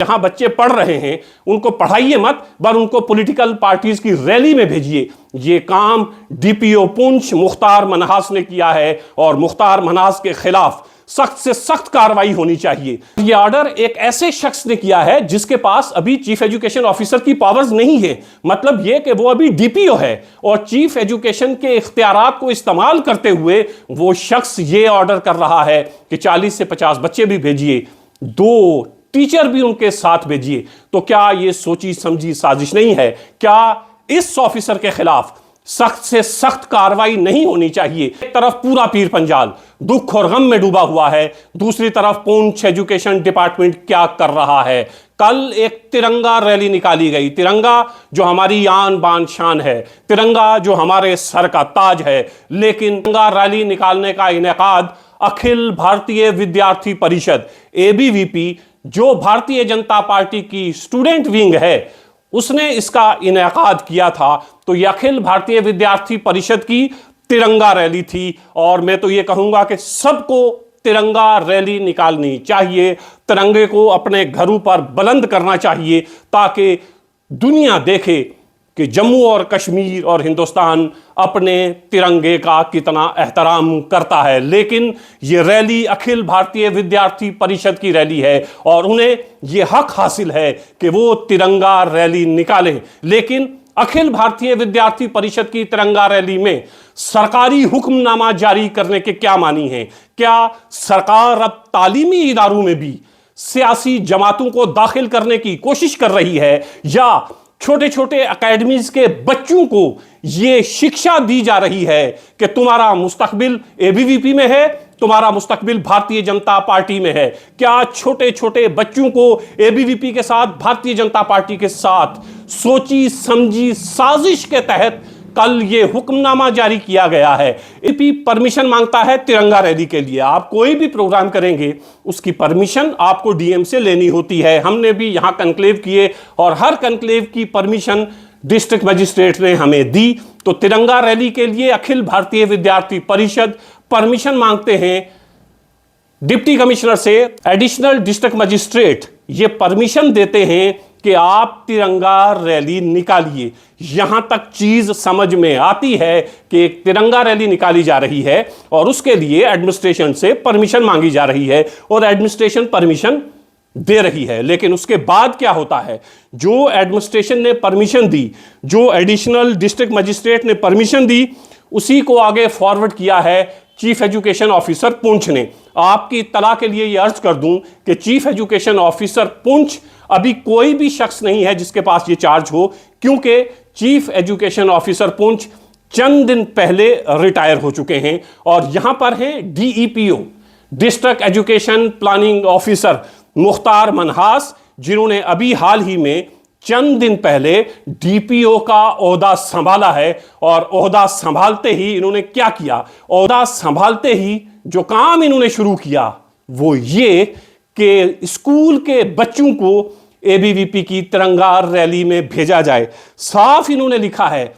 जहां बच्चे पढ़ रहे हैं उनको पढ़ाइए मत, पर उनको पॉलिटिकल पार्टीज की रैली में भेजिए। ये काम डीपीओ पुंछ मुख्तार मनहास ने किया है और मुख्तार मनहास के खिलाफ सख्त से सख्त कार्रवाई होनी चाहिए। यह ऑर्डर एक ऐसे शख्स ने किया है जिसके पास अभी चीफ एजुकेशन ऑफिसर की पावर्स नहीं है। मतलब यह कि वो अभी डीपीओ है और चीफ एजुकेशन के इख्तियारात को इस्तेमाल करते हुए वो शख्स ये ऑर्डर कर रहा है कि 40 से 50 बच्चे भी भेजिए, 2 टीचर भी उनके साथ भेजिए। तो क्या यह सोची समझी साजिश नहीं है? क्या इस ऑफिसर के खिलाफ सख्त से सख्त कार्रवाई नहीं होनी चाहिए? एक तरफ पूरा पीर पंजाल दुख और गम में डूबा हुआ है, दूसरी तरफ पुंछ एजुकेशन डिपार्टमेंट क्या कर रहा है। कल एक तिरंगा रैली निकाली गई, तिरंगा जो हमारी आन बान शान है, तिरंगा जो हमारे सर का ताज है, लेकिन तिरंगा रैली निकालने का इनेकाद अखिल भारतीय विद्यार्थी परिषद एबीवीपी, जो भारतीय जनता पार्टी की स्टूडेंट विंग है, उसने इसका इनेकाद किया था। तो यह अखिल भारतीय विद्यार्थी परिषद की तिरंगा रैली थी और मैं तो यह कहूंगा कि सबको तिरंगा रैली निकालनी चाहिए, तिरंगे को अपने घरों पर बुलंद करना चाहिए ताकि दुनिया देखे कि जम्मू और कश्मीर और हिंदुस्तान अपने तिरंगे का कितना एहतराम करता है। लेकिन यह रैली अखिल भारतीय विद्यार्थी परिषद की रैली है और उन्हें यह हक हासिल है कि वो तिरंगा रैली निकालें। लेकिन अखिल भारतीय विद्यार्थी परिषद की तिरंगा रैली में सरकारी हुक्मनामा जारी करने के क्या मानी है? क्या सरकार अब तालीमी इदारों में भी सियासी जमातों को दाखिल करने की कोशिश कर रही है, या छोटे छोटे एकेडमीज के बच्चों को यह शिक्षा दी जा रही है कि तुम्हारा मुस्तकबिल एबीवीपी में है, तुम्हारा मुस्तकबिल भारतीय जनता पार्टी में है? क्या छोटे छोटे बच्चों को एबीवीपी के साथ, भारतीय जनता पार्टी के साथ सोची समझी साजिश के तहत कल ये हुक्मनामा जारी किया गया है? एपी परमिशन मांगता है तिरंगा रैली के लिए। आप कोई भी प्रोग्राम करेंगे उसकी परमिशन आपको डीएम से लेनी होती है। हमने भी यहां कन्क्लेव किए और हर कन्क्लेव की परमिशन डिस्ट्रिक्ट मजिस्ट्रेट ने हमें दी। तो तिरंगा रैली के लिए अखिल भारतीय विद्यार्थी परिषद परमिशन मांगते हैं डिप्टी कमिश्नर से। एडिशनल डिस्ट्रिक्ट मजिस्ट्रेट ये परमिशन देते हैं कि आप तिरंगा रैली निकालिए। यहां तक चीज समझ में आती है कि एक तिरंगा रैली निकाली जा रही है और उसके लिए एडमिनिस्ट्रेशन से परमिशन मांगी जा रही है और एडमिनिस्ट्रेशन परमिशन दे रही है। लेकिन उसके बाद क्या होता है? जो एडमिनिस्ट्रेशन ने परमिशन दी, जो एडिशनल डिस्ट्रिक्ट मजिस्ट्रेट ने परमिशन दी, उसी को आगे फॉरवर्ड किया है चीफ एजुकेशन ऑफिसर पुंछ ने। आपकी इत्तला के लिए यह अर्ज कर दूं कि चीफ एजुकेशन ऑफिसर पुंछ अभी कोई भी शख्स नहीं है जिसके पास यह चार्ज हो, क्योंकि चीफ एजुकेशन ऑफिसर पुंछ चंद दिन पहले रिटायर हो चुके हैं और यहां पर हैं DEPO, district education planning officer Mukhtar Manhas, जिन्होंने अभी हाल ही में चंद दिन पहले डीपीओ का ओहदा संभाला है। और ओहदा संभालते ही इन्होंने क्या किया? ओहदा संभालते ही जो काम इन्होंने शुरू किया वो ये कि स्कूल के बच्चों को एबीवीपी की तिरंगा रैली में भेजा जाए। साफ इन्होंने लिखा है,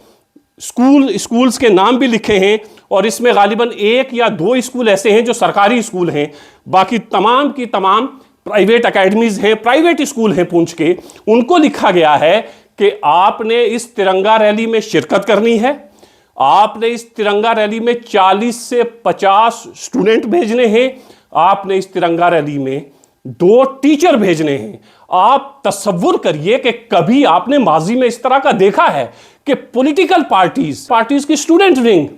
स्कूल्स के नाम भी लिखे हैं और इसमें गालिबन 1 या 2 स्कूल ऐसे हैं जो सरकारी स्कूल हैं, बाकी तमाम की तमाम प्राइवेट एकेडमीज हैं, प्राइवेट स्कूल हैं पुंछ के। उनको लिखा गया है कि आपने इस तिरंगा रैली में शिरकत करनी है, आपने इस तिरंगा रैली में 40 से 50 स्टूडेंट भेजने हैं, आपने इस तिरंगा रैली में 2 टीचर भेजने हैं। आप तसव्वुर करिए कि कभी आपने माजी में इस तरह का देखा है कि पॉलिटिकल पार्टीज की स्टूडेंट विंग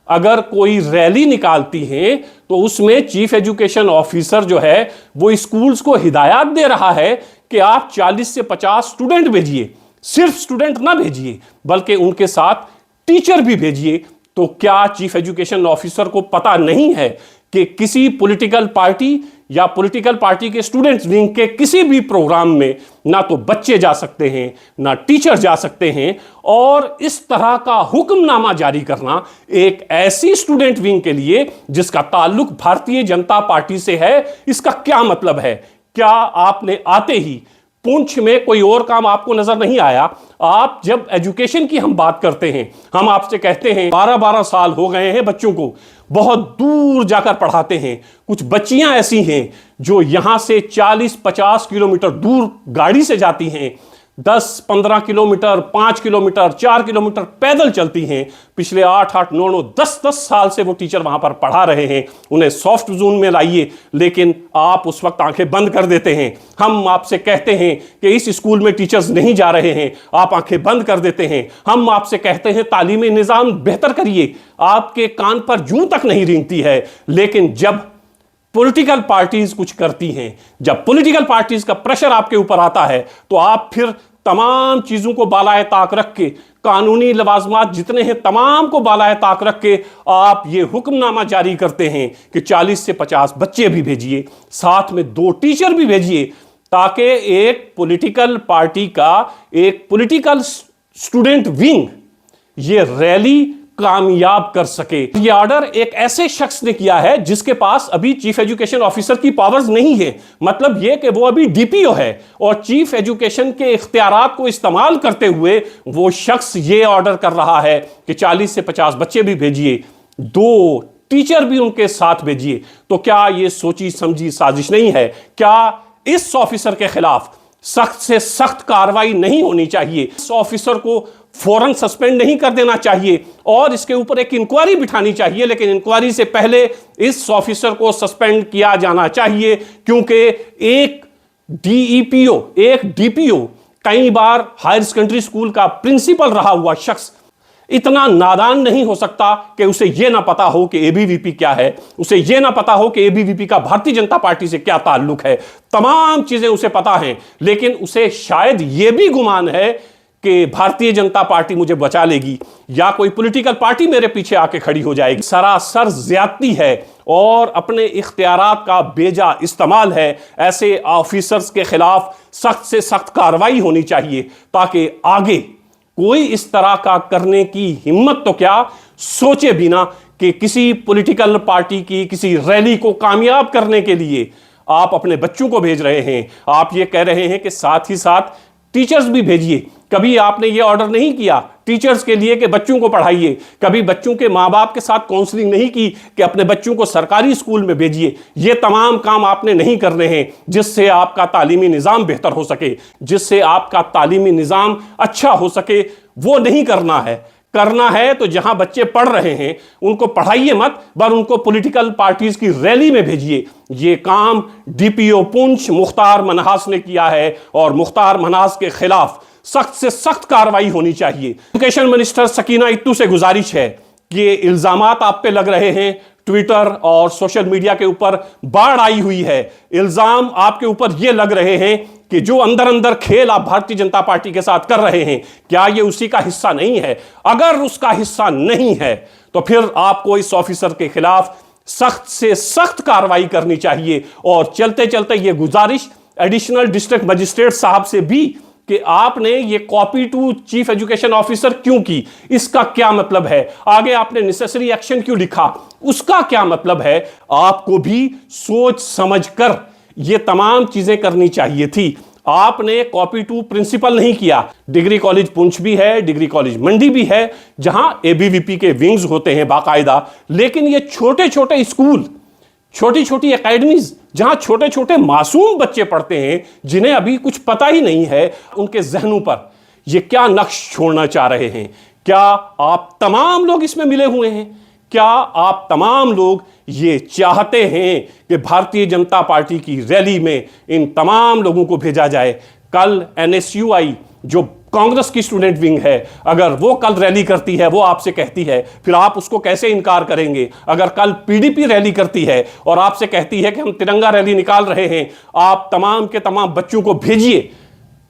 अगर कोई रैली निकालती हैं तो उसमें चीफ एजुकेशन ऑफिसर जो है वो स्कूल्स को हिदायत दे रहा है कि आप 40 से 50 स्टूडेंट भेजिए। सिर्फ स्टूडेंट ना भेजिए बल्कि उनके साथ टीचर भी भेजिए। तो क्या चीफ एजुकेशन ऑफिसर को पता नहीं है कि किसी पॉलिटिकल पार्टी या पॉलिटिकल पार्टी के स्टूडेंट्स विंग के किसी भी प्रोग्राम में ना तो बच्चे जा सकते हैं ना टीचर जा सकते हैं? और इस तरह का हुक्मनामा जारी करना एक ऐसी स्टूडेंट विंग के लिए जिसका ताल्लुक भारतीय जनता पार्टी से है, इसका क्या मतलब है? क्या आपने आते ही पुंछ में कोई और काम आपको नजर नहीं आया? आप जब एजुकेशन की हम बात करते हैं, हम आपसे कहते हैं 12-12 साल हो गए हैं बच्चों को, बहुत दूर जाकर पढ़ाते हैं। कुछ बच्चियां ऐसी हैं जो यहां से 40-50 किलोमीटर दूर गाड़ी से जाती हैं, 10-15 किलोमीटर, 5 किलोमीटर, 4 किलोमीटर पैदल चलती हैं। पिछले 8-8, 9-9, 10-10 साल से वो टीचर वहां पर पढ़ा रहे हैं। उन्हें सॉफ्ट जोन में लाइए, लेकिन आप उस वक्त आंखें बंद कर देते हैं। हम आपसे कहते हैं कि इस स्कूल में टीचर्स नहीं जा रहे हैं, आप आंखें बंद कर देते हैं। हम आपसे कहते हैं तालीमी निज़ाम बेहतर करिए, आपके कान पर जूं तक नहीं रेंगती है। लेकिन जब पॉलिटिकल पार्टीज कुछ करती हैं, जब पॉलिटिकल पार्टीज का प्रेशर आपके ऊपर आता है, तो आप फिर तमाम चीजों को बालाए ताक रख के, कानूनी लवाजमात जितने हैं तमाम को बालाए ताक रख के आप ये हुक्मनामा जारी करते हैं कि 40 से 50 बच्चे भी भेजिए, साथ में 2 टीचर भी भेजिए, ताकि एक पॉलिटिकल पार्टी का एक पॉलिटिकल स्टूडेंट विंग ये रैली कामयाब कर सके। ये ऑर्डर एक ऐसे शख्स ने किया है जिसके पास अभी चीफ एजुकेशन ऑफिसर की पावर्स नहीं है। मतलब यह कि वो अभी डीपीओ है और चीफ एजुकेशन के इख्तियारात को इस्तेमाल करते हुए वो शख्स ये ऑर्डर कर रहा है कि 40 से 50 बच्चे भी भेजिए, 2 टीचर भी उनके साथ भेजिए। तो क्या ये सोची समझी साजिश नहीं है? क्या इस ऑफिसर के खिलाफ सख्त से सख्त कार्रवाई नहीं होनी चाहिए? इस ऑफिसर को फौरन सस्पेंड नहीं कर देना चाहिए और इसके ऊपर एक इंक्वायरी बिठानी चाहिए, लेकिन इंक्वायरी से पहले इस ऑफिसर को सस्पेंड किया जाना चाहिए, क्योंकि एक डीईपीओ, एक डीपीओ, कई बार हायर सेकेंडरी स्कूल का प्रिंसिपल रहा हुआ शख्स इतना नादान नहीं हो सकता कि उसे यह ना पता हो कि एबीवीपी क्या है, उसे यह ना पता हो कि एबीवीपी का भारतीय जनता पार्टी से क्या ताल्लुक है। तमाम चीजें उसे पता हैं, लेकिन उसे शायद यह भी गुमान है कि भारतीय जनता पार्टी मुझे बचा लेगी या कोई पॉलिटिकल पार्टी मेरे पीछे आके खड़ी हो जाएगी। सरासर ज्यादती है और अपने इख्तियारात का बेजा इस्तेमाल है। ऐसे ऑफिसर्स के खिलाफ सख्त से सख्त कार्रवाई होनी चाहिए, ताकि आगे कोई इस तरह का करने की हिम्मत तो क्या सोचे बिना कि किसी पॉलिटिकल पार्टी की किसी रैली को कामयाब करने के लिए आप अपने बच्चों को भेज रहे हैं। आप ये कह रहे हैं कि साथ ही साथ टीचर्स भी भेजिए। कभी आपने ये ऑर्डर नहीं किया टीचर्स के लिए कि बच्चों को पढ़ाइए। कभी बच्चों के माँ बाप के साथ काउंसलिंग नहीं की कि अपने बच्चों को सरकारी स्कूल में भेजिए। ये तमाम काम आपने नहीं करने हैं, जिससे आपका तालीमी निज़ाम बेहतर हो सके, जिससे आपका तालीमी निज़ाम अच्छा हो सके। वो नहीं करना है। करना है तो जहां बच्चे पढ़ रहे हैं उनको पढ़ाइए मत, पर उनको पॉलिटिकल पार्टीज की रैली में भेजिए। ये काम डीपीओ पुंछ मुख्तार मनहास ने किया है और मुख्तार मनहास के खिलाफ सख्त से सख्त कार्रवाई होनी चाहिए। एजुकेशन मिनिस्टर सकीना इत्तू से गुजारिश है कि ये इल्जामात आप पे लग रहे हैं, ट्विटर और सोशल मीडिया के ऊपर बाढ़ आई हुई है, इल्जाम आपके ऊपर ये लग रहे हैं कि जो अंदर अंदर खेल आप भारतीय जनता पार्टी के साथ कर रहे हैं, क्या ये उसी का हिस्सा नहीं है? अगर उसका हिस्सा नहीं है तो फिर आपको इस ऑफिसर के खिलाफ सख्त से सख्त कार्रवाई करनी चाहिए। और चलते चलते ये गुजारिश एडिशनल डिस्ट्रिक्ट मजिस्ट्रेट साहब से भी कि आपने ये copy to chief education officer क्यों की, इसका क्या मतलब है? आगे आपने नेसेसरी एक्शन क्यों लिखा, उसका क्या मतलब है? आपको भी सोच समझकर ये तमाम चीजें करनी चाहिए थी। आपने कॉपी टू प्रिंसिपल नहीं किया। डिग्री कॉलेज पुंछ भी है, डिग्री कॉलेज मंडी भी है, जहां एबीवीपी के विंग्स होते हैं बाकायदा, लेकिन ये छोटे छोटे स्कूल, छोटी छोटी एकेडमीज जहां छोटे छोटे मासूम बच्चे पढ़ते हैं, जिन्हें अभी कुछ पता ही नहीं है, उनके जहनों पर ये क्या नक्श छोड़ना चाह रहे हैं? क्या आप तमाम लोग इसमें मिले हुए हैं? क्या आप तमाम लोग ये चाहते हैं कि भारतीय जनता पार्टी की रैली में इन तमाम लोगों को भेजा जाए? कल एनएसयूआई जो कांग्रेस की स्टूडेंट विंग है, अगर वो कल रैली करती है, वो आपसे कहती है, फिर आप उसको कैसे इनकार करेंगे? अगर कल पीडीपी रैली करती है और आपसे कहती है कि हम तिरंगा रैली निकाल रहे हैं, आप तमाम के तमाम बच्चों को भेजिए,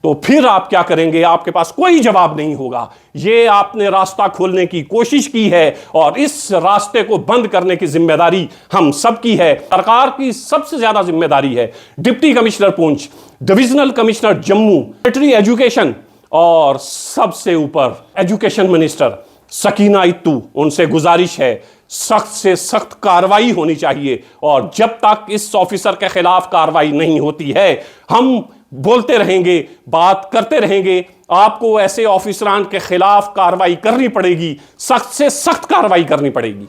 तो फिर आप क्या करेंगे? आपके पास कोई जवाब नहीं होगा। ये आपने रास्ता खोलने की कोशिश की है और इस रास्ते को बंद करने की जिम्मेदारी हम सबकी है। सरकार की सबसे ज्यादा जिम्मेदारी है deputy commissioner Poonch, divisional commissioner Jammu, secretary education और सबसे ऊपर एजुकेशन मिनिस्टर सकीना इत्तू। उनसे गुजारिश है सख्त से सख्त कार्रवाई होनी चाहिए और जब तक इस ऑफिसर के खिलाफ कार्रवाई नहीं होती है, हम बोलते रहेंगे, बात करते रहेंगे, आपको ऐसे ऑफिसरान के खिलाफ कार्रवाई करनी पड़ेगी, सख्त से सख्त कार्रवाई करनी पड़ेगी।